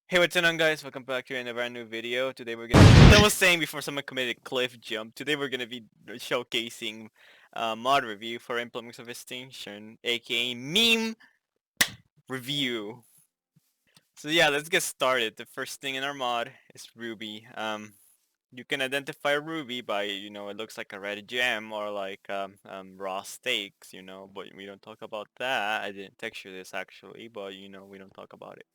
Hey, what's going on, guys? Welcome back to another new video. Today we're gonna, as I was saying before someone committed cliff jump, today we're gonna be showcasing mod review for Implements of Extinction, aka meme review. So yeah, let's get started. The first thing in our mod is Ruby. You can identify Ruby by, it looks like a red gem or like raw steaks, but we don't talk about that. I didn't texture this actually, but we don't talk about it.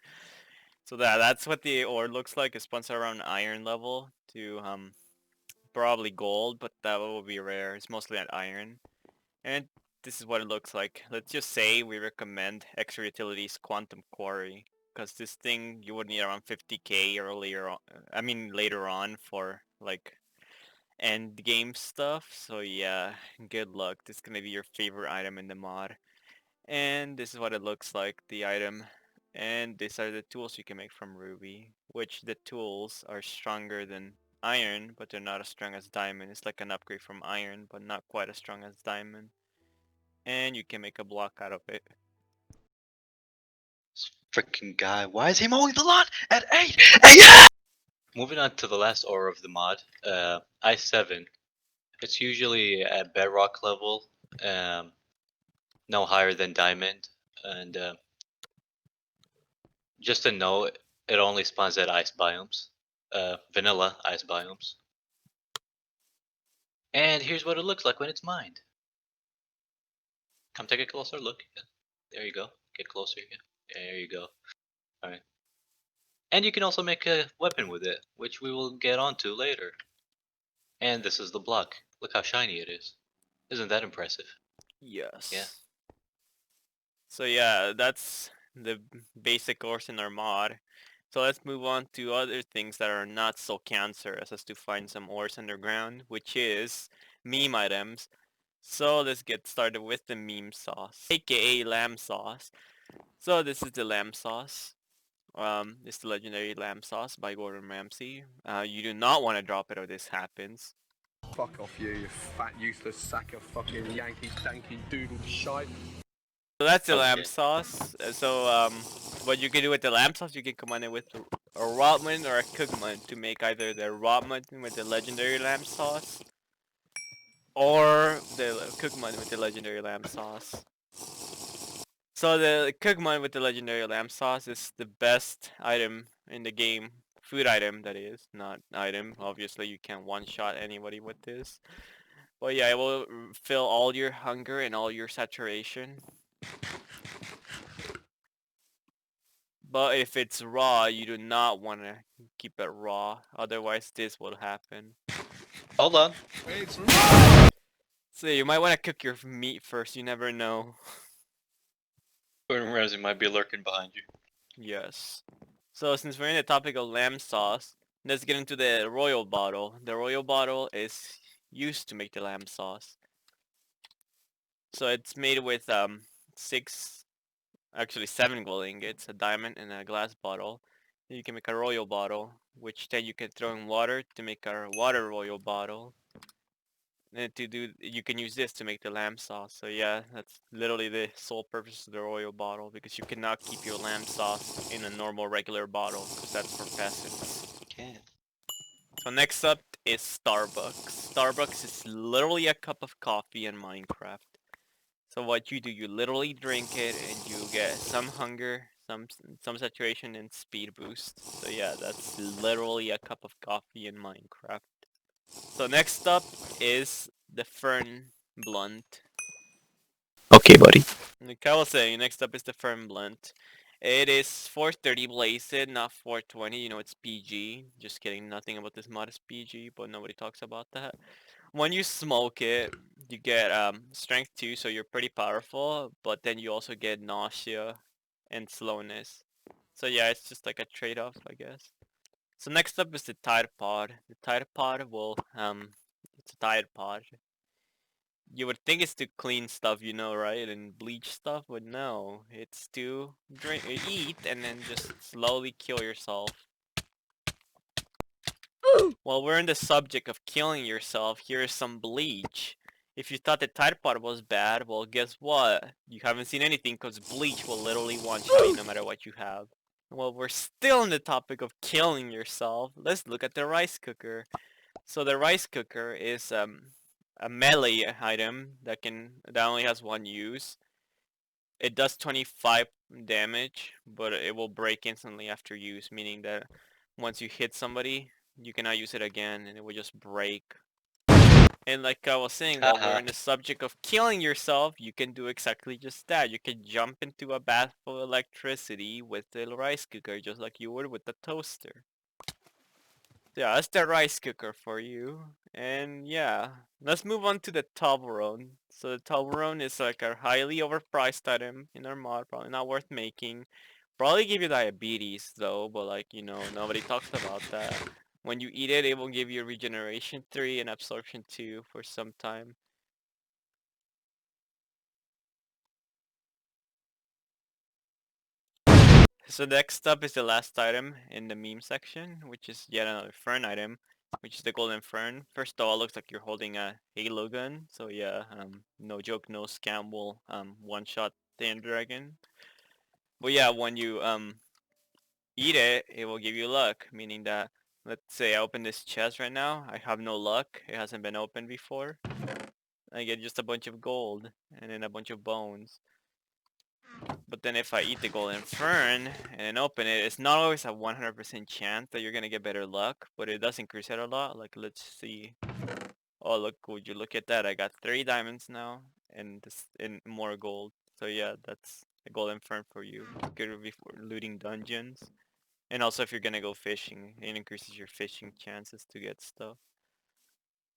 So that's what the ore looks like. It spawns around iron level to probably gold, but that will be rare. It's mostly at iron. And this is what it looks like. Let's just say we recommend extra utilities quantum quarry, because this thing you would need around 50k earlier on, I mean later on for like end game stuff. So yeah, good luck. This is gonna be your favorite item in the mod. And this is what it looks like, the item. And these are the tools you can make from Ruby, which the tools are stronger than iron, but they're not as strong as diamond. It's like an upgrade from iron, but not quite as strong as diamond. And you can make a block out of it. This freaking guy, why is he mowing the lawn at 8 a.m.? Moving on to the last aura of the mod, I7. It's usually at bedrock level, no higher than diamond, and just a note, it only spawns at ice biomes, vanilla ice biomes. And here's what it looks like when it's mined. Come take a closer look. There you go. Get closer. There you go. Alright. And you can also make a weapon with it, which we will get onto later. And this is the block. Look how shiny it is. Isn't that impressive? Yes. Yeah. So yeah, that's the basic course in our mod. So let's move on to other things that are not so cancerous as to find some ores underground, which is meme items. So let's get started with the meme sauce, aka lamb sauce. So this is the lamb sauce. It's the legendary lamb sauce by Gordon Ramsay. You do not want to drop it or this happens. Fuck off you fat useless sack of fucking Yankee danky doodle shite. So that's the lamb Okay. sauce. What you can do with the lamb sauce, you can combine it with a raw mutton or a cooked mutton to make either the raw mutton with the legendary lamb sauce or the cooked mutton with the legendary lamb sauce. So the cooked mutton with the legendary lamb sauce is the best item in the game. Food item, that is, not item. Obviously, you can't one-shot anybody with this. But yeah, it will fill all your hunger and all your saturation. But if it's raw, you do not want to keep it raw. Otherwise, this will happen. Hold on. It's So you might want to cook your meat first. You never know. Gordon Ramsay might be lurking behind you. Yes. So since we're in the topic of lamb sauce, let's get into the royal bottle. The royal bottle is used to make the lamb sauce. So it's made with seven gold ingots, a diamond, and a glass bottle. Then you can make a royal bottle, which then you can throw in water to make a water royal bottle. And you can use this to make the lamb sauce. So yeah, that's literally the sole purpose of the royal bottle, because you cannot keep your lamb sauce in a normal regular bottle, because that's for peasants. Okay. So next up is Starbucks. Starbucks is literally a cup of coffee in Minecraft. So what you do, you literally drink it and you get some hunger, some saturation, and speed boost. So yeah, that's literally a cup of coffee in Minecraft. So next up is the Fern Blunt. Okay, buddy. Like I was saying, next up is the Fern Blunt. It is 430 blasted, not 420. You know, it's PG. Just kidding. Nothing about this mod is PG, but nobody talks about that. When you smoke it, you get strength 2, so you're pretty powerful, but then you also get nausea and slowness. So yeah, it's just like a trade-off, I guess. So next up is the Tide Pod. The Tide Pod will, it's a Tide Pod. You would think it's to clean stuff, right? And bleach stuff, but no. It's to eat and then just slowly kill yourself. While we're in the subject of killing yourself, here is some bleach. If you thought the Tide Pod was bad, well guess what? You haven't seen anything, because bleach will literally one-shot you no matter what you have. Well, we're still on the topic of killing yourself. Let's look at the rice cooker. So the rice cooker is a melee item that only has one use. It does 25 damage, but it will break instantly after use, meaning that once you hit somebody, you cannot use it again, and it will just break. And like I was saying, while we're Haha. in the subject of killing yourself, you can do exactly just that. You can jump into a bath of electricity with the rice cooker, just like you would with the toaster. Yeah, that's the rice cooker for you. And yeah, let's move on to the Toblerone. So the Toblerone is like a highly overpriced item in our mod, probably not worth making. Probably give you diabetes though, but like, you know, nobody talks about that. When you eat it, it will give you regeneration 3 and absorption 2 for some time. So next up is the last item in the meme section, which is yet another fern item, which is the golden fern. First of all, it looks like you're holding a halo gun. So yeah, no joke, no scam will one-shot the end dragon. But yeah, when you eat it, it will give you luck, meaning that let's say I open this chest right now, I have no luck. It hasn't been opened before. I get just a bunch of gold and then a bunch of bones. But then if I eat the golden fern and then open it, it's not always a 100% chance that you're gonna get better luck, but it does increase it a lot. Like, let's see. Oh, look, would you look at that? I got 3 diamonds now and more gold. So yeah, that's a golden fern for you. Good before looting dungeons. And also if you're gonna go fishing, it increases your fishing chances to get stuff.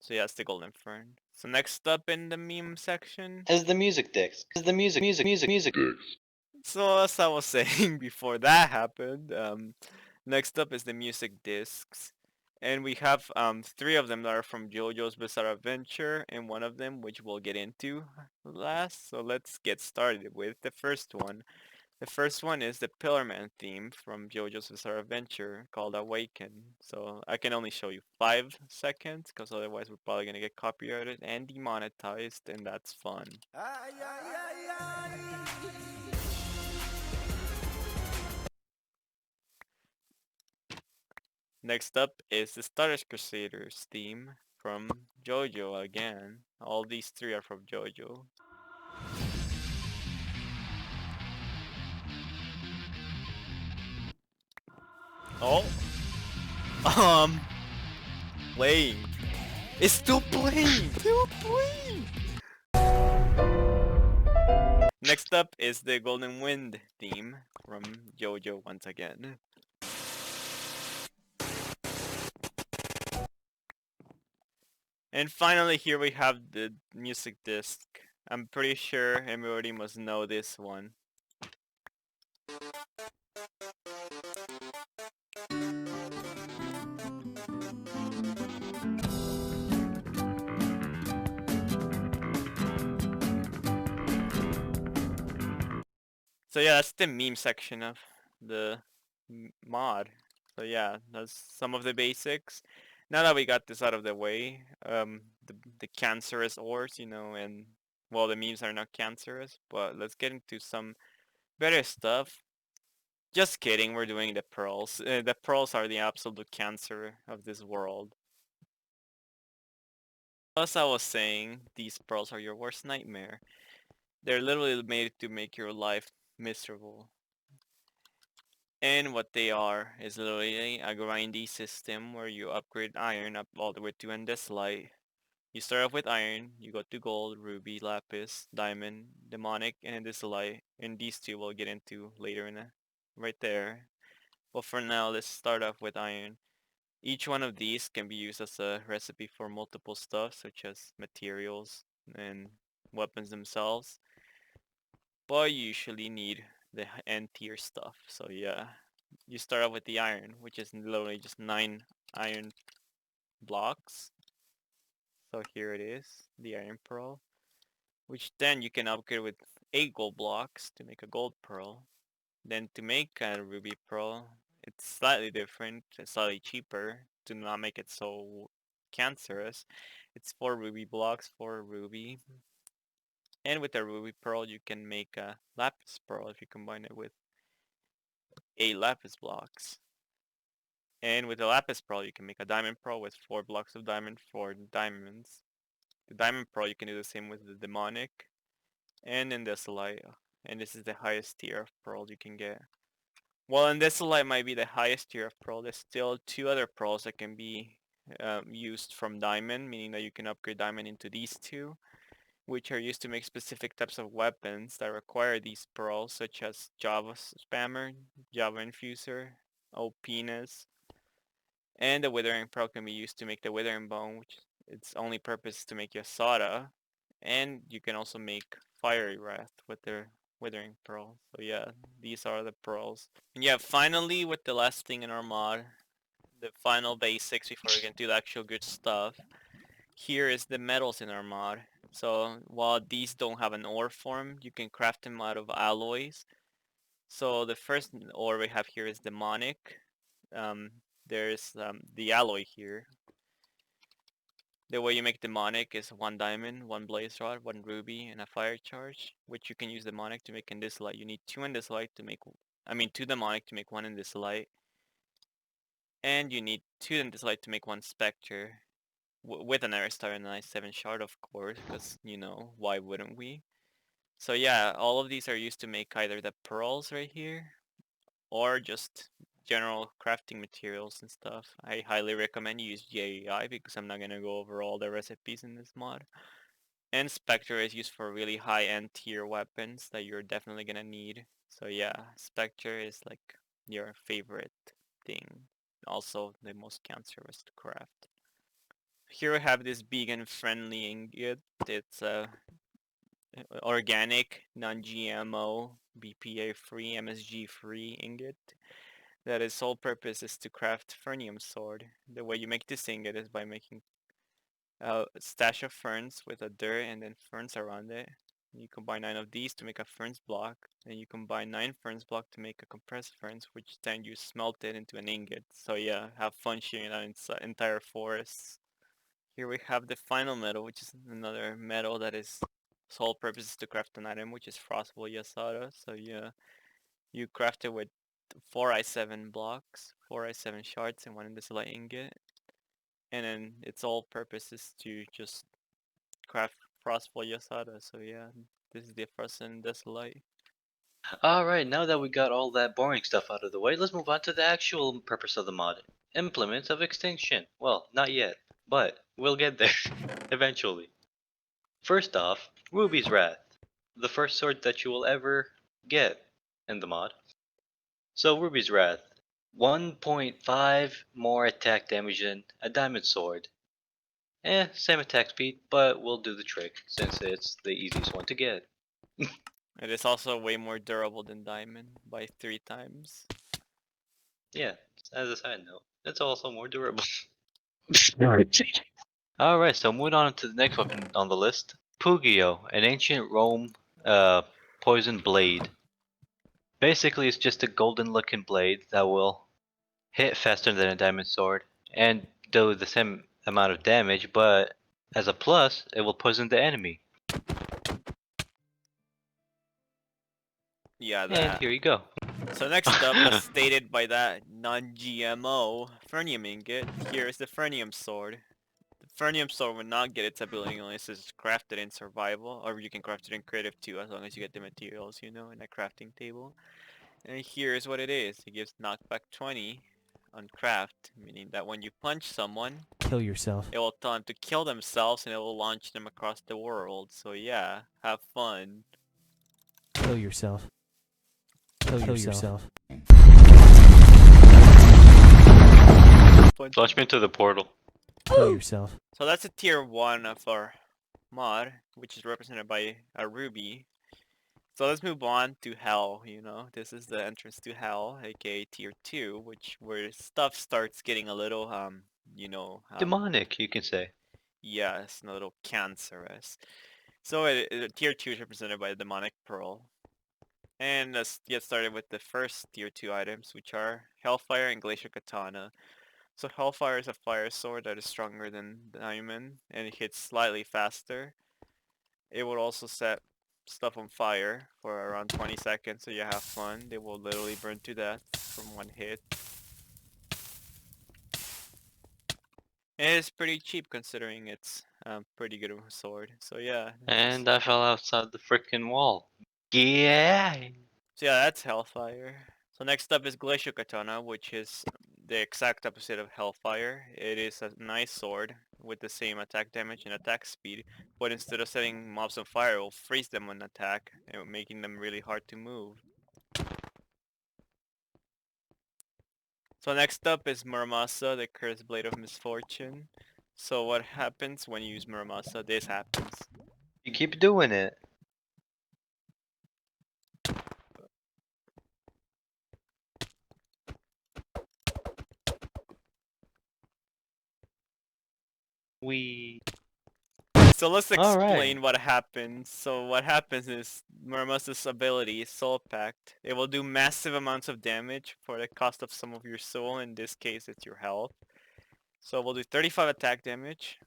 So yeah, it's the golden fern. So next up in the meme section, As the music disc. As the music. so as I was saying before that happened, next up is the music discs. And we have 3 of them that are from JoJo's Bizarre Adventure, and one of them which we'll get into last. So let's get started with the first one. The first one is the Pillarman theme from JoJo's Bizarre Adventure called Awaken. So I can only show you 5 seconds because otherwise we're probably gonna get copyrighted and demonetized, and that's fun. Next up is the Stardust Crusaders theme from JoJo again. All these 3 are from JoJo. Oh, um, playing. It's still playing. Still playing. Next up is the Golden Wind theme from JoJo once again. And finally here we have the music disc. I'm pretty sure everybody must know this one. So yeah, that's the meme section of the mod. So yeah, that's some of the basics. Now that we got this out of the way, the cancerous ores, you know, and well, the memes are not cancerous, but let's get into some better stuff. Just kidding, we're doing the pearls. The pearls are the absolute cancer of this world. As I was saying, these pearls are your worst nightmare. They're literally made to make your life miserable. And what they are is literally a grindy system where you upgrade iron up all the way to andesite. You start off with iron, you go to gold, ruby, lapis, diamond, demonic, and andesite. And these 2 we'll get into later right there. But for now, let's start off with iron. Each one of these can be used as a recipe for multiple stuff, such as materials and weapons themselves. But you usually need the end tier stuff. So yeah, you start off with the iron, which is literally just 9 iron blocks. So here it is, the iron pearl, which then you can upgrade with 8 gold blocks to make a gold pearl. Then to make a ruby pearl, it's slightly different, it's slightly cheaper to not make it so cancerous. It's 4 ruby blocks, 4 ruby. And with a ruby pearl you can make a lapis pearl if you combine it with 8 lapis blocks. And with the lapis pearl, you can make a diamond pearl with 4 blocks of diamond, 4 diamonds. The diamond pearl, you can do the same with the demonic and in Desolite. And this is the highest tier of pearl you can get. Well, in Desolite might be the highest tier of pearl. There's still 2 other pearls that can be used from diamond, meaning that you can upgrade diamond into these 2, which are used to make specific types of weapons that require these pearls, such as Java Spammer, Java Infuser, OPness, and the Withering Pearl can be used to make the Withering Bone, which its only purpose is to make Yasada, and you can also make Fiery Wrath with the Withering Pearl. So yeah, these are the pearls. And yeah, finally with the last thing in our mod, the final basics before we get to the actual good stuff. Here is the metals in our mod. So while these don't have an ore form, you can craft them out of alloys. So the first ore we have here is demonic. There's the alloy here. The way you make demonic is 1 diamond, 1 blaze rod, 1 ruby, and a fire charge, which you can use demonic to make in this light. You need 2 in this light to make, 2 demonic to make 1 in this light, and you need 2 in this light to make 1 spectre, with an Aristar and a nice 7 shard, of course, because, you know, why wouldn't we? So yeah, all of these are used to make either the pearls right here, or just general crafting materials and stuff. I highly recommend you use JAI because I'm not gonna go over all the recipes in this mod. And Spectre is used for really high-end tier weapons that you're definitely gonna need. So yeah, Spectre is like your favorite thing. Also the most cancerous to craft. Here we have this vegan-friendly ingot. It's a organic, non-GMO, BPA-free, MSG-free ingot that its sole purpose is to craft Fernium Sword. The way you make this ingot is by making a stash of ferns with a dirt and then ferns around it. You combine 9 of these to make a ferns block, and you combine 9 ferns block to make a compressed ferns, which then you smelt it into an ingot. So yeah, have fun sharing out entire forests. Here we have the final metal, which is another metal that is sole purpose is to craft an item, which is Frostable Yasada. So yeah, you craft it with 4 I7 blocks, 4 I7 shards, and 1 Indicilite ingot. And then its all purpose is to just craft Frostfall Yasada. So yeah, this is the first Indicilite. Alright, now that we got all that boring stuff out of the way, let's move on to the actual purpose of the mod. Implements of Extinction. Well, not yet, but we'll get there eventually. First off, Ruby's Wrath. The first sword that you will ever get in the mod. So Ruby's Wrath. 1.5 more attack damage than a diamond sword. Same attack speed, but we'll do the trick since it's the easiest one to get. It is also way more durable than Diamond by 3 times. Yeah, as a side note, it's also more durable. Alright. Alright, so moving on to the next weapon on the list. Pugio, an ancient Rome poison blade. Basically, it's just a golden looking blade that will hit faster than a diamond sword and do the same amount of damage, but as a plus, it will poison the enemy. Yeah, And that. here you go. So next up, as stated by that non-GMO Fernium ingot, here is the Fernium sword. The Fernium sword will not get its ability unless it's crafted in survival, or you can craft it in creative too, as long as you get the materials, you know, in a crafting table. And here's what it is. It gives knockback 20 on craft, meaning that when you punch someone, Kill yourself. it will tell them to kill themselves and it will launch them across the world. So yeah, have fun. Kill yourself. Kill yourself. Punch. Launch me into the portal. Kill yourself. So that's a tier 1 of our mod, which is represented by a ruby. So let's move on to hell, you know. This is the entrance to hell, aka tier 2, where stuff starts getting a little you know, Demonic, you can say. yes, a little cancerous. So tier 2 is represented by the demonic pearl. And let's get started with the first tier 2 items, which are Hellfire and Glacier Katana. So Hellfire is a fire sword that is stronger than Diamond, and it hits slightly faster. It would also set stuff on fire for around 20 seconds, so you have fun. They will literally burn to death from one hit. And it's pretty cheap considering it's pretty good of a sword. So yeah. And I fell outside the freaking wall. Yeah. So yeah, that's Hellfire. So next up is Glacial Katana, which is the exact opposite of Hellfire. It is a nice sword with the same attack damage and attack speed, but instead of setting mobs on fire, it will freeze them on attack, making them really hard to move. So next up is Muramasa, the Cursed Blade of Misfortune. So what happens when you use Muramasa? This happens. You keep doing it. So let's All explain right. what happens. So what happens is Muramasa's ability is Soul Pact. It will do massive amounts of damage for the cost of some of your soul. In this case, it's your health. So we'll do 35 attack damage,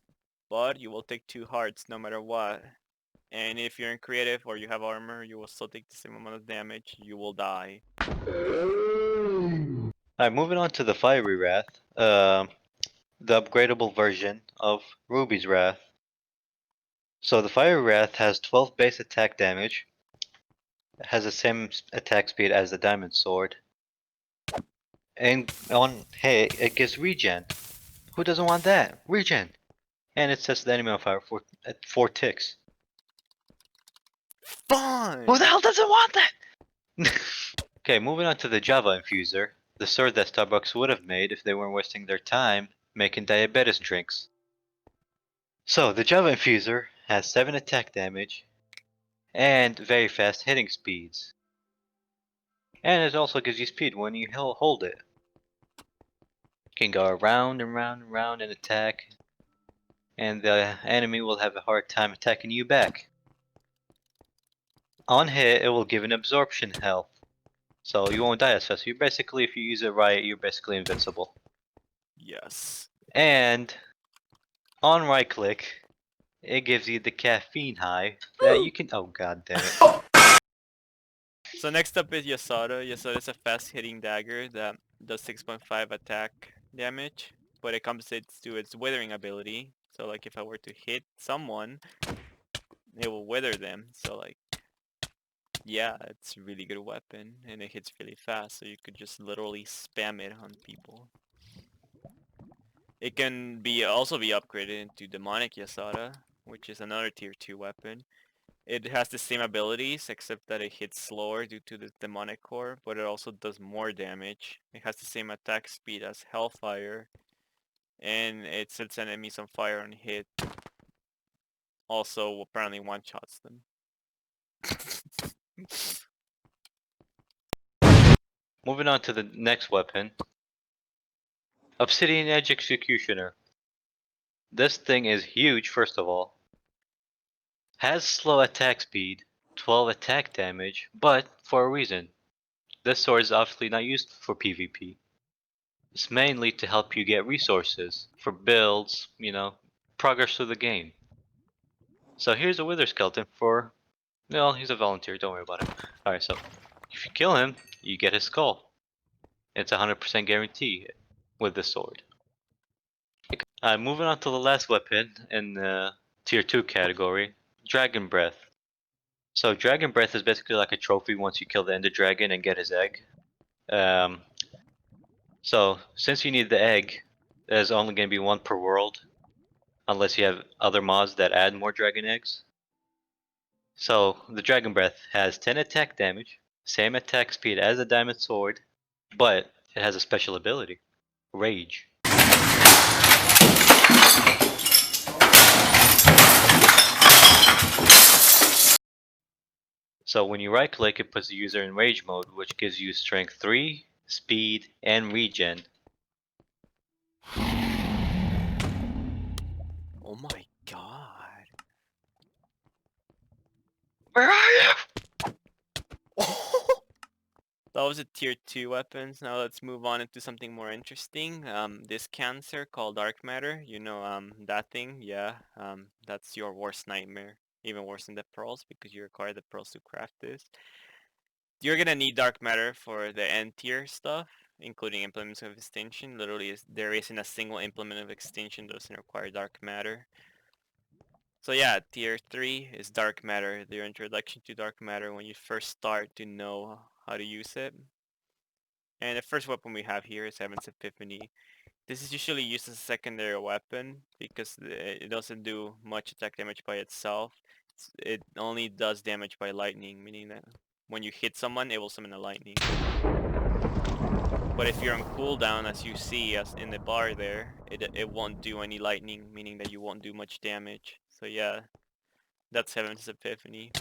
but you will take 2 hearts no matter what. And if you're in creative or you have armor, you will still take the same amount of damage. You will die. Alright, moving on to the Fiery Wrath. The upgradable version of Ruby's Wrath. So the Fiery Wrath has 12 base attack damage. It has the same attack speed as the Diamond Sword. And on hit, it gives regen. Who doesn't want that? Regen! And it sets the enemy on fire for 4 ticks. Fun! Who the hell doesn't want that? Okay, moving on to the Java Infuser. The sword that Starbucks would have made if they weren't wasting their time making diabetes drinks. So, the Java Infuser has 7 attack damage and very fast hitting speeds. And it also gives you speed when you hold it. You can go around and round and round and attack, and the enemy will have a hard time attacking you back. On hit, it will give an absorption health, so you won't die as fast. You basically, if you use it right, you're basically invincible. Yes. And on right click, it gives you the caffeine high that you can. Oh god damn it! So next up is Yasada. Yasada is a fast hitting dagger that does 6.5 attack damage, but it compensates to its withering ability. So like if I were to hit someone, it will wither them. So like, yeah, it's a really good weapon and it hits really fast. So you could just literally spam it on people. It can also be upgraded into Demonic Yasada, which is another tier 2 weapon. It has the same abilities, except that it hits slower due to the demonic core, but it also does more damage. It has the same attack speed as Hellfire, and it sets enemies on fire on hit. Also, apparently one-shots them. Moving on to the next weapon, Obsidian Edge Executioner. This thing is huge, first of all. Has slow attack speed, 12 attack damage, but for a reason. This sword is obviously not used for PvP. It's mainly to help you get resources for builds, progress through the game. So here's a Wither Skeleton for, well, he's a volunteer, don't worry about him. Alright, so if you kill him, you get his skull. It's 100% guarantee with this sword. Moving on to the last weapon in the tier 2 category, Dragon Breath. So Dragon Breath is basically like a trophy once you kill the Ender Dragon and get his egg. So since you need the egg, there's only going to be one per world, unless you have other mods that add more dragon eggs. So the Dragon Breath has 10 attack damage, same attack speed as the Diamond Sword, but it has a special ability, Rage. So when you right click, it puts the user in Rage mode, which gives you strength 3, speed, and regen. Oh my god. Where are you? That was a tier 2 weapons. Now let's move on into something more interesting. This cancer called dark matter. You know, that thing? Yeah, that's your worst nightmare. even worse than the pearls because you require the pearls to craft this. You're gonna need dark matter for the end tier stuff, including implements of extinction. Literally, there isn't a single implement of extinction that doesn't require dark matter. So yeah, tier 3 is dark matter. Your introduction to dark matter when you first start to know how to use it. And the first weapon we have here is Heaven's Epiphany. This is usually used as a secondary weapon because it doesn't do much attack damage by itself. It only does damage by lightning, meaning that when you hit someone, it will summon a lightning. But if you're on cooldown, as you see as in the bar there, it won't do any lightning, meaning that you won't do much damage. So yeah, that's Heaven's Epiphany.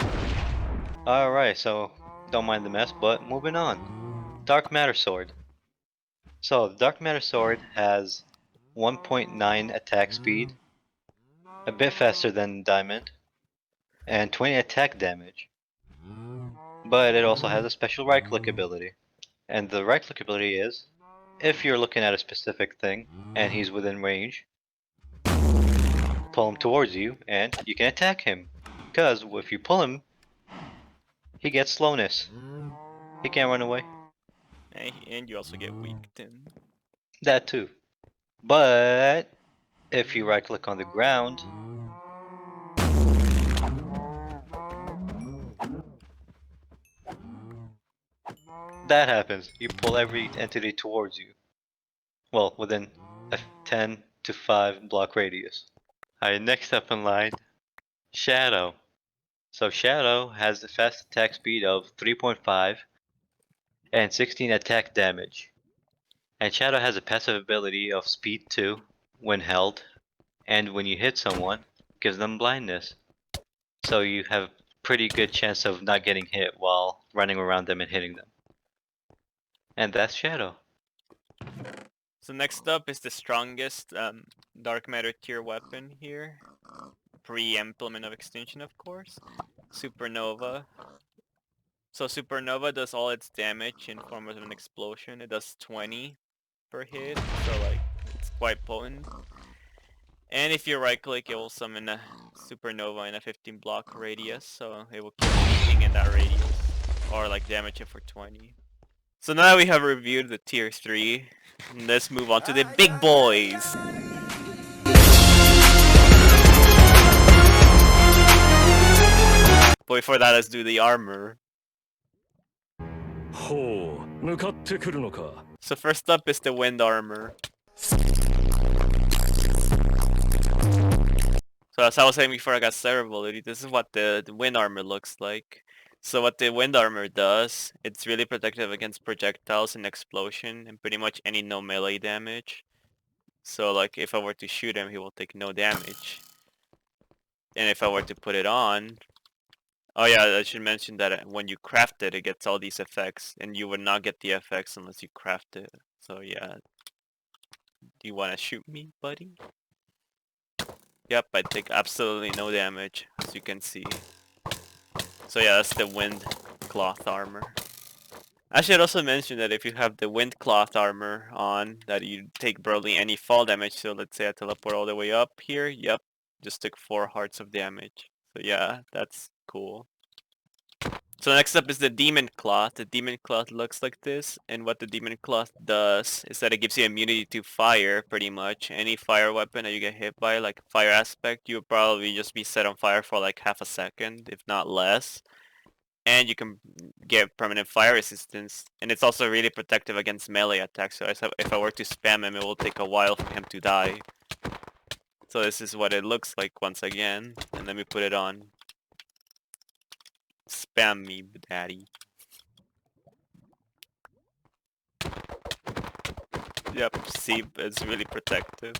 Alright, so don't mind the mess, but moving on. Dark Matter Sword. So, the Dark Matter Sword has 1.9 attack speed, a bit faster than Diamond, and 20 attack damage. But it also has a special right click ability. And the right click ability is, if you're looking at a specific thing and he's within range, pull him towards you and you can attack him. Because if you pull him, he gets slowness. He can't run away. And you also get weaked in. That too. But if you right click on the ground, that happens. You pull every entity towards you. Well, within a 10 to 5 block radius. Alright, next up in line, Shadow. So Shadow has the fast attack speed of 3.5 and 16 attack damage. And Shadow has a passive ability of speed 2 when held, and when you hit someone, gives them blindness. So you have a pretty good chance of not getting hit while running around them and hitting them. And that's Shadow. So next up is the strongest dark matter tier weapon here. Pre-implement of extinction, of course. Supernova. So Supernova does all its damage in form of an explosion. It does 20 per hit, so like it's quite potent. And if you right click, it will summon a Supernova in a 15 block radius, so it will kill anything in that radius, or like damage it for 20. So now that we have reviewed the tier 3, let's move on to the big boys! But before that, let's do the armor. ほう、向かってくるのか。 So first up is the wind armor. So as I was saying before I got cerebral, this is what the wind armor looks like. So what the wind armor does, it's really protective against projectiles and explosion and pretty much any no melee damage. So like if I were to shoot him, he will take no damage. And if I were to put it on, oh yeah, I should mention that when you craft it, it gets all these effects, and you would not get the effects unless you craft it. So yeah. Do you want to shoot me, buddy? Yep, I take absolutely no damage, as you can see. So yeah, that's the wind cloth armor. I should also mention that if you have the wind cloth armor on, that you take barely any fall damage. So let's say I teleport all the way up here. Yep, just took 4 hearts of damage. So yeah, that's cool. So next up is the demon cloth. The demon cloth looks like this, and what the demon cloth does is that it gives you immunity to fire, pretty much. Any fire weapon that you get hit by, like fire aspect, you'll probably just be set on fire for like half a second, if not less. And you can get permanent fire resistance, and it's also really protective against melee attacks. So if I were to spam him, it will take a while for him to die. So this is what it looks like once again, and let me put it on. Spam me, daddy. Yep, see, it's really protective.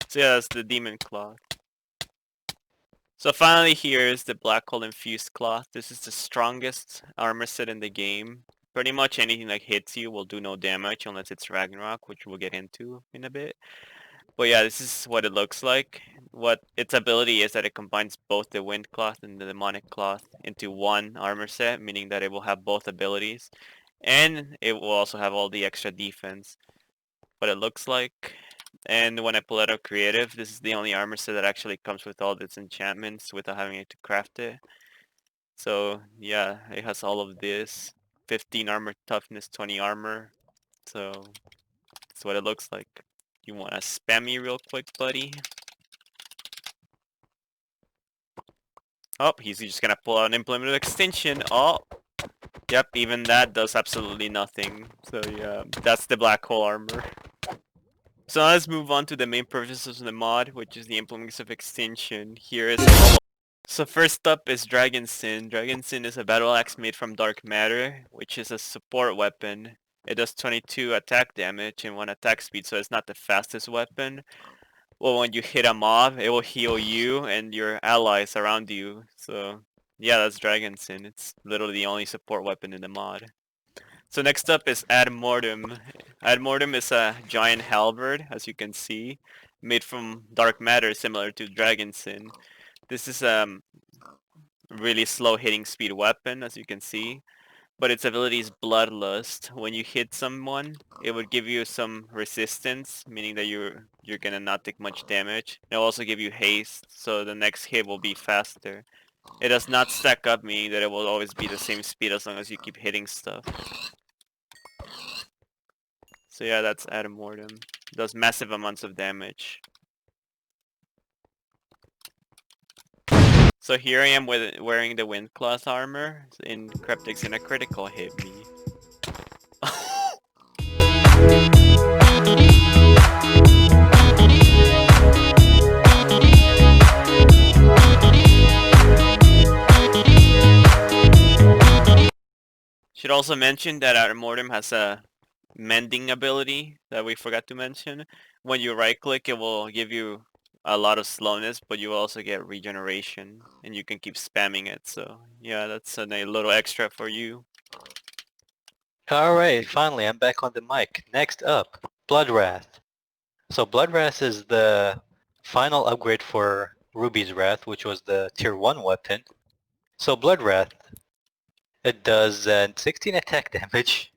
So yeah, that's the demon cloth. So finally here is the black hole infused cloth. This is the strongest armor set in the game. Pretty much anything that hits you will do no damage unless it's Ragnarok, which we'll get into in a bit. But yeah, this is what it looks like. What its ability is that it combines both the wind cloth and the demonic cloth into one armor set, meaning that it will have both abilities. And it will also have all the extra defense. What it looks like. And when I pull out of creative, this is the only armor set that actually comes with all its enchantments without having to craft it. So yeah, it has all of this. 15 armor toughness, 20 armor. So that's what it looks like. You wanna spam me real quick, buddy? Oh, he's just gonna pull out an implement of extinction. Oh, yep, even that does absolutely nothing. So yeah, that's the black hole armor. So now let's move on to the main purposes of the mod, which is the Implements of Extinction. Here is all. So first up is Dragon Sin. Dragon Sin is a battle axe made from dark matter, which is a support weapon. It does 22 attack damage and 1 attack speed, so it's not the fastest weapon. Well, when you hit a mob, it will heal you and your allies around you. So yeah, that's Dragon Sin. It's literally the only support weapon in the mod. So next up is Ad Mortem. Ad Mortem is a giant halberd, as you can see, made from dark matter, similar to Dragon Sin. This is a really slow hitting speed weapon, as you can see, but its ability is Bloodlust. When you hit someone, it would give you some resistance, meaning that you're gonna not take much damage. It'll also give you haste, so the next hit will be faster. It does not stack up, meaning that it will always be the same speed as long as you keep hitting stuff. So yeah, that's Ad Mortem. Does massive amounts of damage. So here I am with wearing the Windcloth armor. In Cryptic's in a critical hit me. Should also mention that Ad Mortem has a mending ability that we forgot to mention. When you right click, it will give you a lot of slowness, but you will also get regeneration, and you can keep spamming it. So yeah, that's a little extra for you. Alright, finally I'm back on the mic. Next up, Bloodwrath. So Bloodwrath is the final upgrade for Ruby's Wrath, which was the tier 1 weapon. So Bloodwrath, it does 16 attack damage,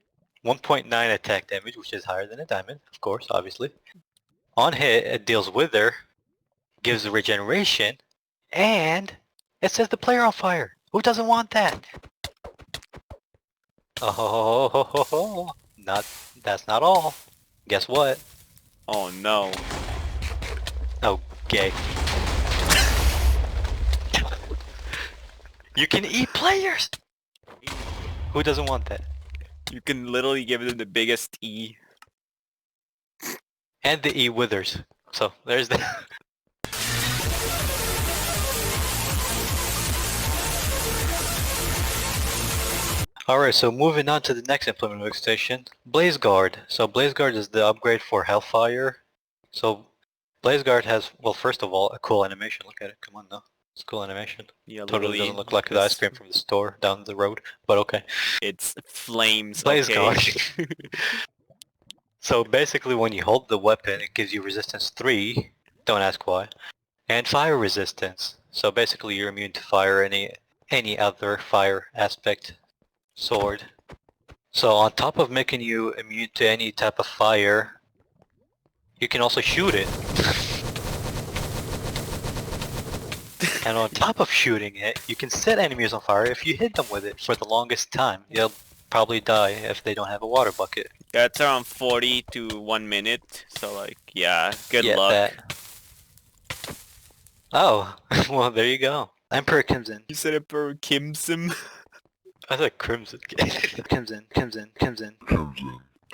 1.9 attack damage, which is higher than a diamond, of course, obviously. On hit, it deals Wither, gives regeneration, and it sets the player on fire. Who doesn't want that? Oh, that's not all. Guess what? Oh no. Okay. You can eat players! Who doesn't want that? You can literally give them the biggest E. And the E withers. So, there's that. Alright, so moving on to the next implement workstation, Blaze Guard. So Blaze Guard is the upgrade for Hellfire. So Blaze Guard has, well, first of all, a cool animation. Look at it, come on now. It's a cool animation. Yeah, Totally literally, doesn't look like the ice cream from the store down the road, but okay. it's flames. Blaze Okay. Guard. So basically when you hold the weapon, it gives you resistance 3, don't ask why, and fire resistance. So basically you're immune to fire, any other fire aspect sword. So on top of making you immune to any type of fire, you can also shoot it. And on top of shooting it, you can set enemies on fire if you hit them with it for the longest time. They'll probably die if they don't have a water bucket. Yeah, it's around 40 to 1 minute. So like, yeah, good Yeah, luck. that. Oh, well there you go. Emperor comes in. You said it per Kimsim. I thought Crimson comes in.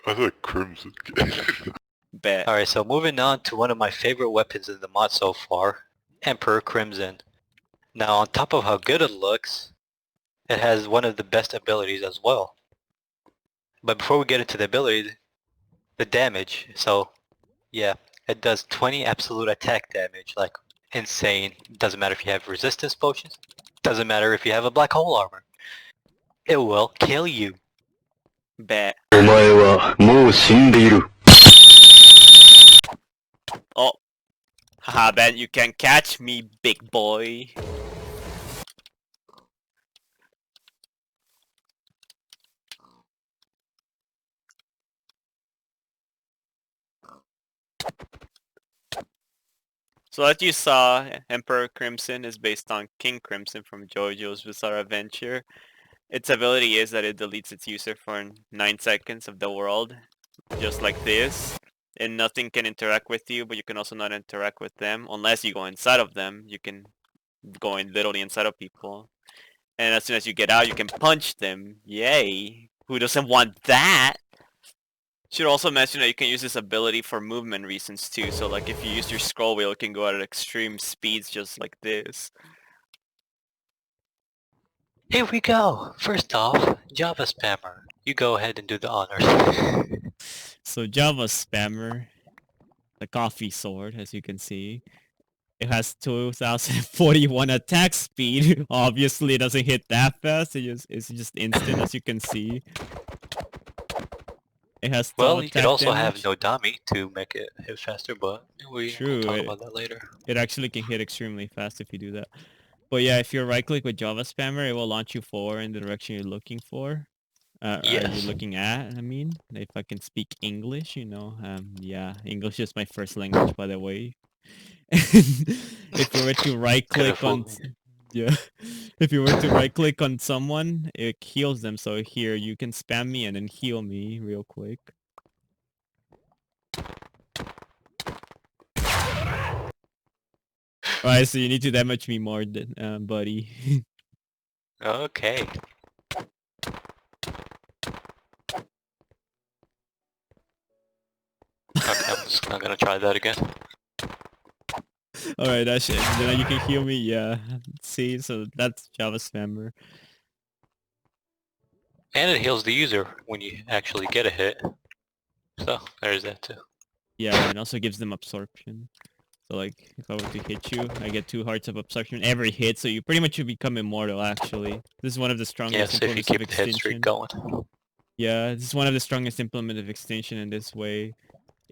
I thought Crimson. Bet. Alright, so moving on to one of my favorite weapons in the mod so far, Emperor Crimson. Now on top of how good it looks, it has one of the best abilities as well. But before we get into the ability, the damage, so yeah, it does 20 absolute attack damage, like insane. Doesn't matter if you have resistance potions, doesn't matter if you have a black hole armor. It will kill you. Bet. お前はもう死んでいる。 Oh. Haha, bet you can catch me, big boy. So as you saw, Emperor Crimson is based on King Crimson from JoJo's Bizarre Adventure. Its ability is that it deletes its user for 9 seconds of the world, just like this. And nothing can interact with you, but you can also not interact with them unless you go inside of them. You can go in literally inside of people. And as soon as you get out, you can punch them. Yay! Who doesn't want that? Should also mention that you can use this ability for movement reasons too. So like if you use your scroll wheel, it can go at extreme speeds just like this. Here we go. First off, Java spammer. You go ahead and do the honors. So Java Spammer, the coffee sword, as you can see. It has 2041 attack speed. Obviously, it doesn't hit that fast. It's just instant, as you can see. It has 12 Well, you could attack also have damage. no dummy to make it hit faster, but we'll talk about that later. It actually can hit extremely fast if you do that. But yeah, if you right-click with Java Spammer, it will launch you forward in the direction you're looking for. Are you Yes. looking at, I mean, if I can speak English, you know, yeah, English is my first language, by the way. If you were to right-click on, yeah, if you were to right-click on someone, it heals them. So here, you can spam me and then heal me real quick. Alright, so you need to damage me more, buddy. Okay. Okay, I'm just not gonna try that again. Alright, that's it. Then you can heal me, yeah. See, so that's Java Spammer. And it heals the user when you actually get a hit. So, there's that too. Yeah, and also gives them absorption. So like, if I were to hit you, I get 2 hearts of absorption every hit, so you pretty much should become immortal, actually. This is one of the strongest Yes, if you implements of keep the hit streak extinction. going. Yeah, this is one of the strongest implement of extinction in this way.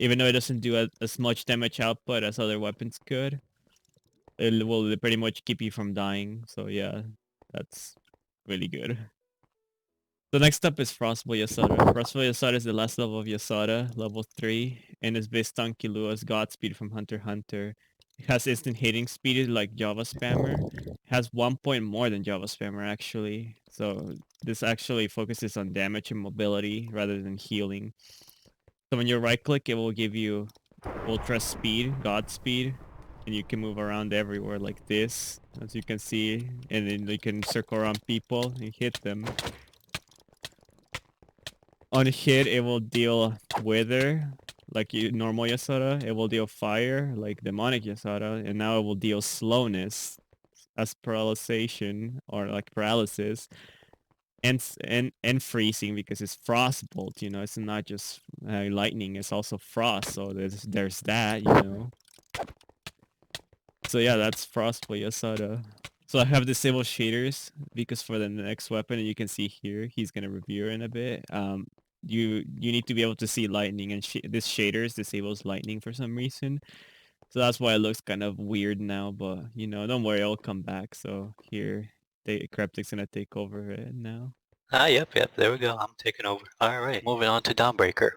Even though it doesn't do as much damage output as other weapons could, it will pretty much keep you from dying. So yeah, that's really good. The next up is Frostboy Yasada. Frostboy Yasada is the last level of Yasada, level 3, and is based on Killua's Godspeed from Hunter x Hunter. It has instant hitting speed like Java Spammer. It has 1 point more than Java Spammer actually. So this actually focuses on damage and mobility rather than healing. So when you right click, it will give you Ultra Speed, Godspeed, and you can move around everywhere like this, as you can see, and then you can circle around people and hit them. On hit, it will deal Wither, like normal Yasada. It will deal Fire, like Demonic Yasada. And now it will deal Slowness, as Paralyzation, or like Paralysis. And Freezing, because it's Frostbolt, you know. It's not just Lightning, it's also Frost. So there's that, you know. So yeah, that's Frostbolt Yasada. So I have disabled shaders because for the next weapon, and you can see here, he's gonna review in a bit. You need to be able to see lightning, and this shaders disables lightning for some reason. So that's why it looks kind of weird now. But you know, don't worry, it'll come back. So here, Cryptic's gonna take over it now. Ah, yep, there we go. I'm taking over. Alright, moving on to Dawnbreaker.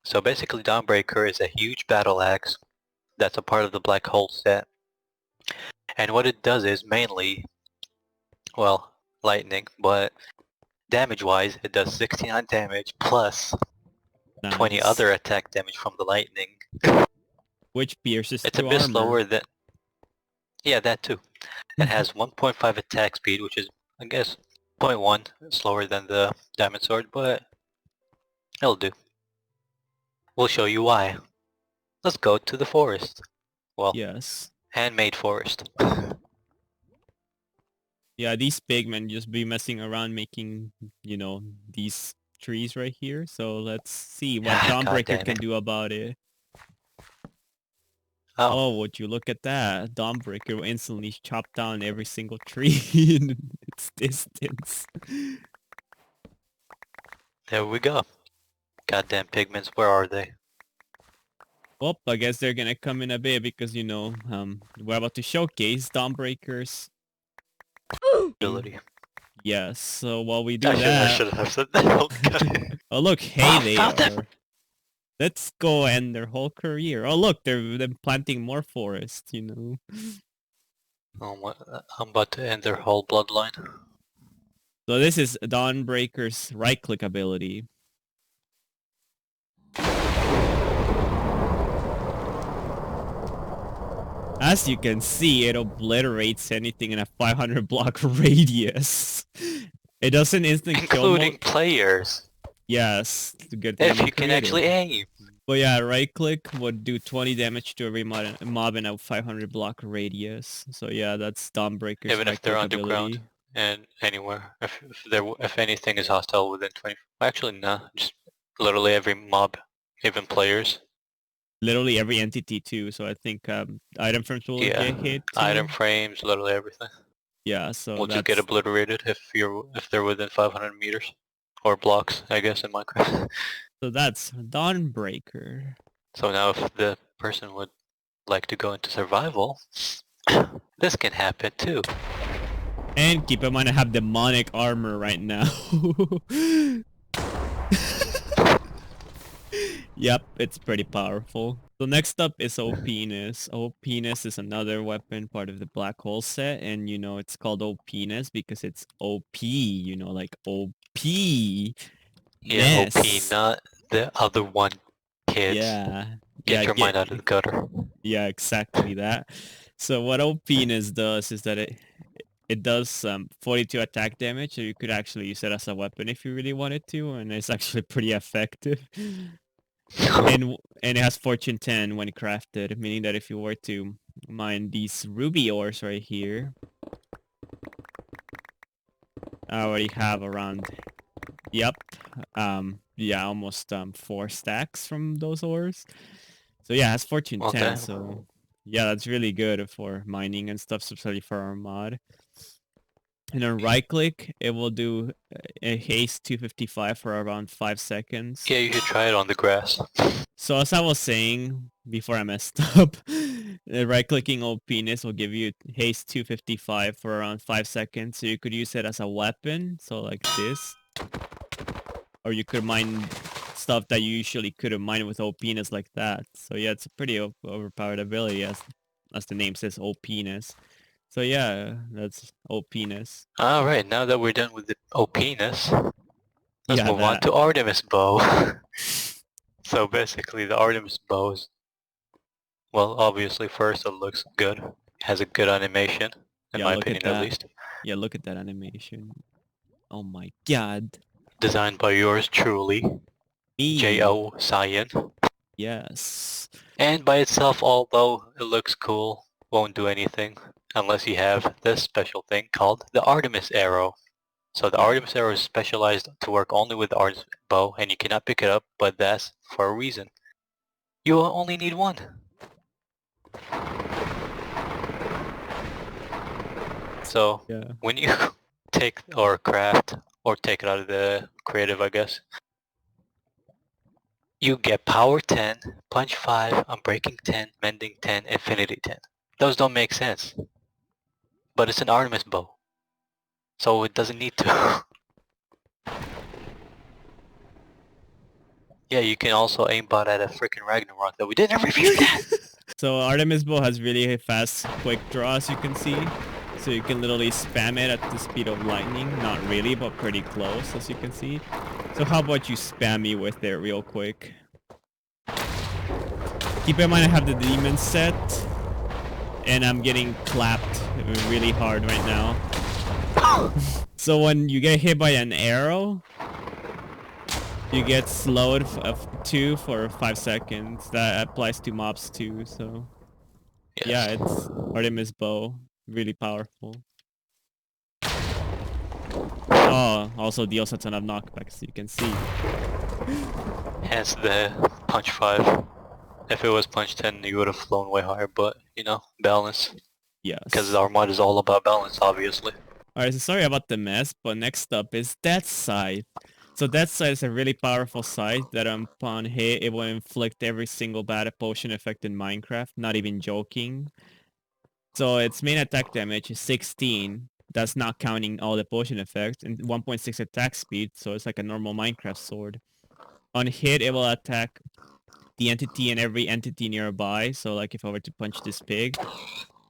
So basically Dawnbreaker is a huge battle axe that's a part of the Black Hole set. And what it does is mainly, well, lightning, but damage-wise, it does 69 damage plus 20 Nice. other attack damage from the lightning. Which pierces It's a through bit armor. slower than... Yeah, that too. It has 1.5 attack speed, which is, I guess, 0.1 slower than the Diamond Sword, but it'll do. We'll show you why. Let's go to the forest. Well, Yes. handmade forest. Yeah, these pigmen just be messing around making, you know, these trees right here. So let's see what Dawnbreaker can do about it. Oh, would you look at that? Dawnbreaker will instantly chop down every single tree in its distance. There we go. Goddamn pigments, where are they? Well, I guess they're gonna come in a bit because, you know, we're about to showcase Dawnbreaker's ability. Yes, so while we do I that... should have said that. Okay. Oh look, hey, they found are. Let's go end their whole career. Oh look, they're planting more forest, you know. I'm about to end their whole bloodline. So this is Dawnbreaker's right-click ability. As you can see, it obliterates anything in a 500 block radius. It doesn't instant kill Including mode. players. Yes, it's a good thing If they you can created. actually aim. But yeah, right click would do 20 damage to every mob in a 500 block radius. So yeah, that's Dawnbreaker's Even if they're right-click underground. ability. And anywhere. If anything is hostile within 20... Actually, no. Just literally every mob. Even players. Literally every entity too, so I think item frames will get hit too. Item frames, literally everything. Yeah, so Will just get that's... obliterated if they're within 500 meters. Or blocks, I guess, in Minecraft. So that's Dawnbreaker. So now if the person would like to go into survival, this can happen too. And keep in mind I have demonic armor right now. Yep, it's pretty powerful. So next up is OPness. OPness is another weapon part of the black hole set, and you know it's called OPness because it's OP, you know, like OP. Yeah, Yes. OP, not the other one, kids. Yeah. Get your mind out of the gutter. Yeah, exactly that. So what OPness does is that it does 42 attack damage, so you could actually use it as a weapon if you really wanted to, and it's actually pretty effective. and it has fortune 10 when crafted, meaning that if you were to mine these ruby ores right here, I already have around, yep, yeah, almost 4 stacks from those ores. So yeah, it has fortune 10, so yeah, that's really good for mining and stuff, especially for our mod. And then right click, it will do a haste 255 for around 5 seconds. Yeah, you should try it on the grass. So as I was saying before I messed up, right clicking OPness will give you haste 255 for around 5 seconds. So you could use it as a weapon, so like this. Or you could mine stuff that you usually couldn't mine with OPness like that. So yeah, it's a pretty overpowered ability as the name says, OPness. So yeah, that's OPness. Alright, now that we're done with the OPness, let's Yeah, move on to Artemis Bow. So basically the Artemis Bow is, well, obviously first it looks good. It has a good animation, in my opinion at least. Yeah, look at that animation. Oh my god. Designed by yours truly, J.O. Cyan. Yes. And by itself, although it looks cool, won't do anything unless you have this special thing called the Artemis Arrow. So the Artemis Arrow is specialized to work only with the Artemis Bow, and you cannot pick it up, but that's for a reason. You will only need one. So when you take or craft, or take it out of the creative, I guess, you get power 10, punch 5, unbreaking 10, mending 10, infinity 10. Those don't make sense. But it's an Artemis bow, so it doesn't need to. Yeah, you can also aimbot at a freaking Ragnarok that we didn't review yet. So Artemis bow has really fast, quick draw, as you can see. So you can literally spam it at the speed of lightning. Not really, but pretty close, as you can see. So how about you spam me with it real quick? Keep in mind I have the demon set, and I'm getting clapped really hard right now. So when you get hit by an arrow, you get slowed of 2 for 5 seconds. That applies to mobs too, so... Yes. Yeah, it's Artemis bow. Really powerful. Oh, also deals a ton of knockbacks, so you can see. Hence the punch 5. If it was punch 10, you would have flown way higher, but, you know, balance. Yes. Because our mod is all about balance, obviously. Alright, so sorry about the mess, but next up is Death Scythe. So Death Scythe is a really powerful scythe that upon hit, it will inflict every single bad potion effect in Minecraft, not even joking. So its main attack damage is 16. That's not counting all the potion effects, and 1.6 attack speed, so it's like a normal Minecraft sword. On hit, it will attack the entity and every entity nearby. So like if I were to punch this pig,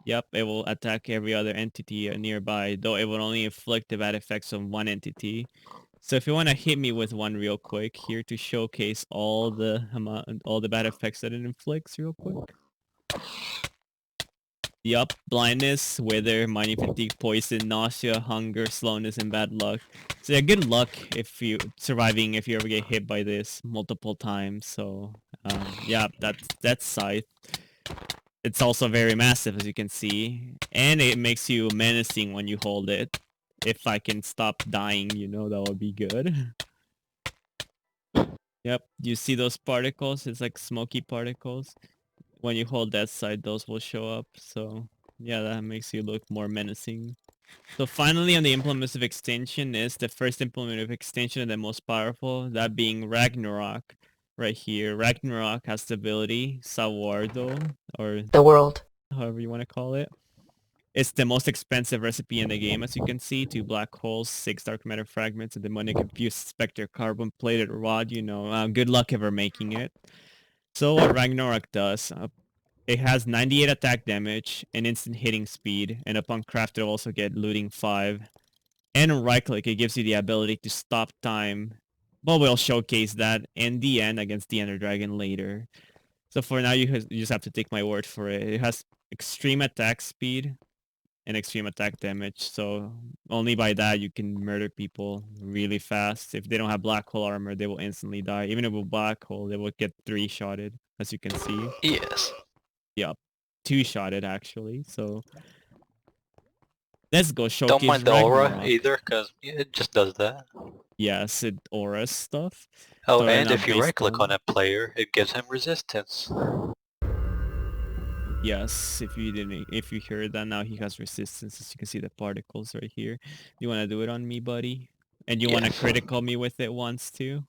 yep, it will attack every other entity nearby, though it will only inflict the bad effects on one entity. So if you want to hit me with one real quick here to showcase all the bad effects that it inflicts real quick. Yup, blindness, wither, mining fatigue, poison, nausea, hunger, slowness, and bad luck. So yeah, good luck if you ever get hit by this multiple times. So yeah, that's Scythe. It's also very massive, as you can see, and it makes you menacing when you hold it. If I can stop dying, you know, that would be good. Yep, you see those particles? It's like smoky particles. When you hold that side, those will show up. So yeah, that makes you look more menacing. So finally, on the implements of extinction is the first implement of extinction and the most powerful, that being Ragnarok. Right here, Ragnarok has the ability ZA WARUDO, or The world. however you want to call it. It's the most expensive recipe in the game, as you can see. 2 black holes, 6 dark matter fragments, a demonic infused specter carbon plated rod. You know, good luck ever making it. So what Ragnarok does, it has 98 attack damage and instant hitting speed, and upon craft it'll also get looting 5. And right click, it gives you the ability to stop time, but we'll showcase that in the end against the Ender Dragon later. So for now, you just have to take my word for it. It has extreme attack speed and extreme attack damage, so only by that you can murder people really fast. If they don't have black hole armor, they will instantly die. Even if with black hole, they will get 3-shotted, as you can see. Yes. Yep, 2-shotted actually. So let's go showcase Don't mind the aura Ragnarok. either, because it just does that. Yes, it aura stuff. Oh, So right and now, if you based right-click on a player, it gives him resistance. Yes, if you heard that, now he has resistance. As you can see the particles right here. You want to do it on me, buddy? And you want to Yes. critical me with it once too?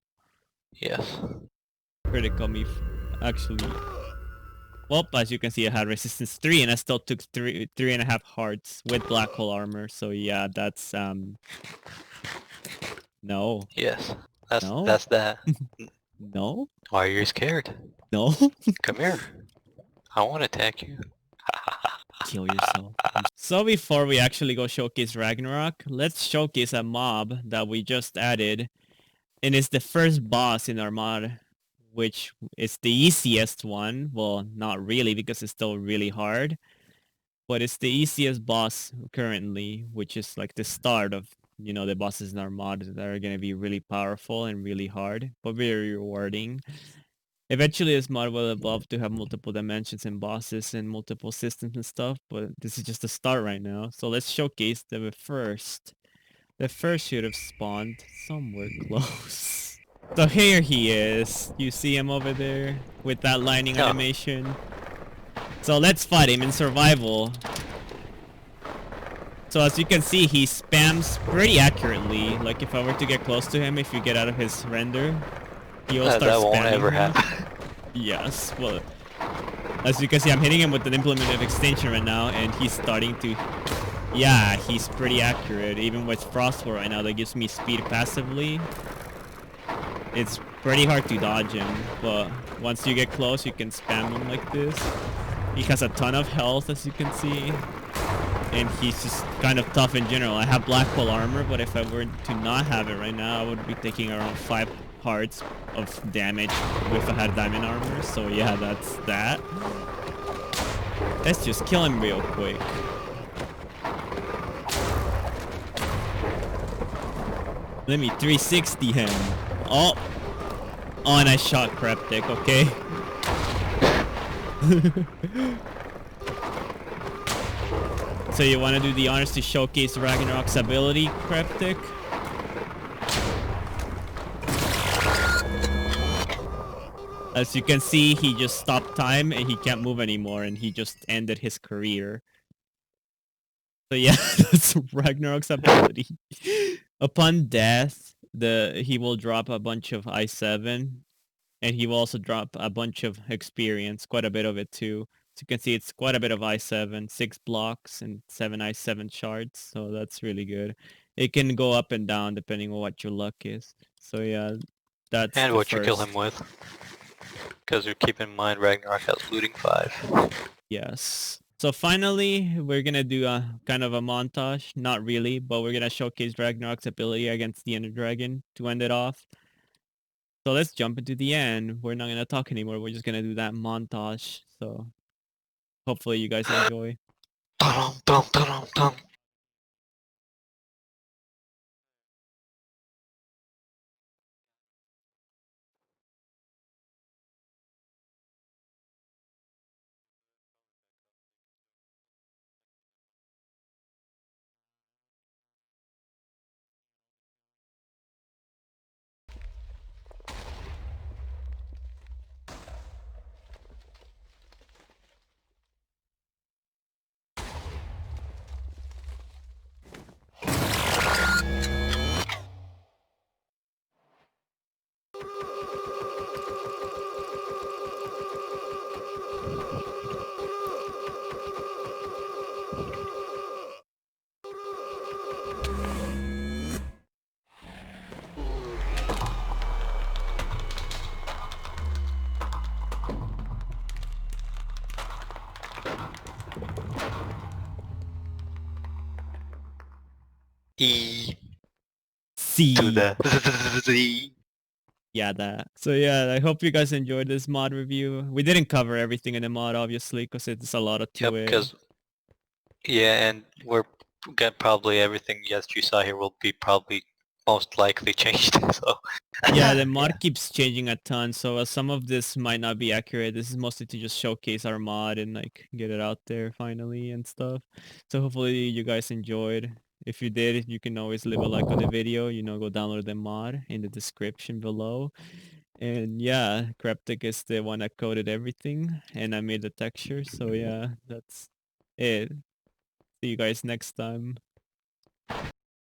Yes. Critical me, actually. Well, as you can see, I had resistance 3, and I still took 3.5 hearts with black hole armor. So yeah, that's no, Yes. That's No. that's that. no, Why are you scared? no. Come here. I want to attack you. Kill yourself. So before we actually go showcase Ragnarok, let's showcase a mob that we just added, and it's the first boss in our mod, which is the easiest one. Well, not really, because it's still really hard, but it's the easiest boss currently, which is like the start of, you know, the bosses in our mod that are going to be really powerful and really hard, but very rewarding. Eventually, this mod will evolve to have multiple dimensions and bosses and multiple systems and stuff, but this is just a start right now. So let's showcase the first. The first should have spawned somewhere close. So here he is. You see him over there with that lightning Yeah. animation. So let's fight him in survival. So as you can see, he spams pretty accurately. Like if I were to get close to him, if you get out of his render, he will start That won't spamming ever him. happen. Yes, well, as you can see, I'm hitting him with an implement of extinction right now, and he's starting to... Yeah, he's pretty accurate. Even with Frostwall right now, that gives me speed passively. It's pretty hard to dodge him, but once you get close, you can spam him like this. He has a ton of health, as you can see. And he's just kind of tough in general. I have black hole armor, but if I were to not have it right now, I would be taking around 5 hearts of damage if I had diamond armor. So yeah, that's that. Let's just kill him real quick. Let me 360 him. Oh, and I shot Cryptic, okay? So you want to do the honors to showcase Ragnarok's ability, Cryptic? As you can see, he just stopped time and he can't move anymore, and he just ended his career. So yeah, that's Ragnarok's ability. Upon death, he will drop a bunch of I7, and he will also drop a bunch of experience, quite a bit of it too. As you can see, it's quite a bit of I7, 6 blocks and 7 I7 shards, so that's really good. It can go up and down depending on what your luck is. So yeah, that's And the what you kill first. him with. Because you keep in mind Ragnarok has looting 5. Yes. So finally, we're gonna do a kind of a montage. Not really, but we're gonna showcase Ragnarok's ability against the Ender Dragon to end it off. So let's jump into the end. We're not gonna talk anymore. We're just gonna do that montage. So hopefully you guys enjoy. Dum, dum, dum, dum. E See. to the Z. Yeah, that. So yeah, I hope you guys enjoyed this mod review. We didn't cover everything in the mod, obviously, because it's a lot of to Yep, it. because yeah, and we're get probably everything yes you saw here will be probably most likely changed. So Yeah, the mod keeps changing a ton, so some of this might not be accurate. This is mostly to just showcase our mod and like get it out there finally and stuff. So hopefully you guys enjoyed. If you did, you can always leave a like on the video. Go download the mod in the description below. And yeah, Cryptic is the one that coded everything, and I made the texture. So yeah, that's it. See you guys next time.